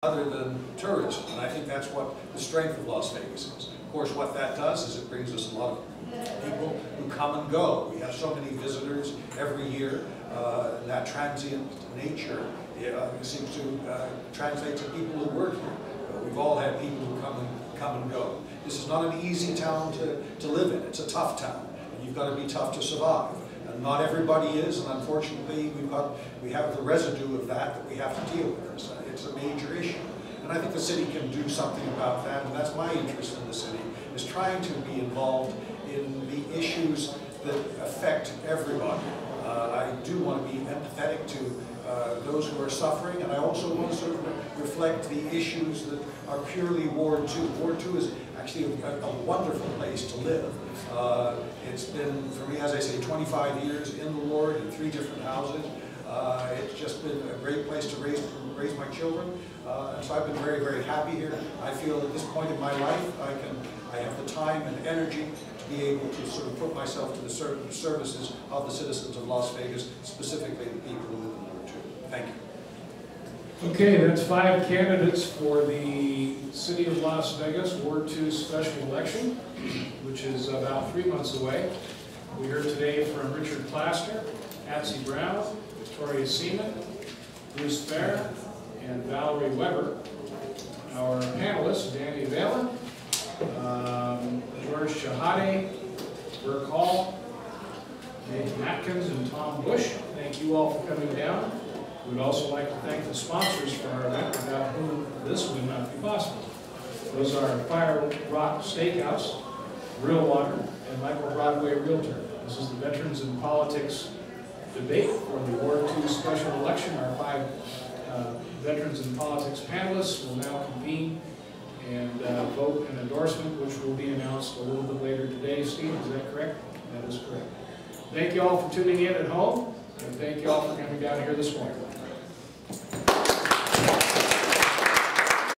other than tourism, and I think that's what the strength of Las Vegas is. Of course, what that does is it brings us a lot of people who come and go. We have so many visitors every year. That transient nature seems to translate to people who work here. We've all had people who come and go. This is not an easy town to live in. It's a tough town, and you've got to be tough to survive. And not everybody is, and unfortunately, we have the residue of that we have to deal with. It's a major issue, and I think the city can do something about that. And that's my interest in the city, is trying to be involved in the issues that affect everybody. I do want to be empathetic to those who are suffering, and I also want to sort of reflect the issues that are purely Ward 2. Ward 2 is actually a wonderful place to live. It's been, for me, as I say, 25 years in the ward in 3 different houses. It's just been a great place to raise my children, and so I've been very, very happy here. I feel at this point in my life I have the time and energy to be able to sort of put myself to the services of the citizens of Las Vegas, specifically the people who live in Ward 2. Thank you. Okay, that's 5 candidates for the City of Las Vegas Ward 2 special election, which is about 3 months away. We heard today from Richard Plaster, Patsy Brown, Seaman, Bruce Feher, and Valerie Weber. Our panelists, Danny Vella, George Chehade, Burke Hall, Nathan Atkins, and Tom Bush. Thank you all for coming down. We'd also like to thank the sponsors for our event, without whom this would not be possible. Those are Fire Rock Steakhouse, Real Water, and Michael Broadway Realtor. This is the Veterans in Politics debate for the Ward 2 special election. Our 5 Veterans in Politics panelists will now convene and vote an endorsement, which will be announced a little bit later today. Steve, is that correct? That is correct. Thank you all for tuning in at home, and thank you all for coming down here this morning.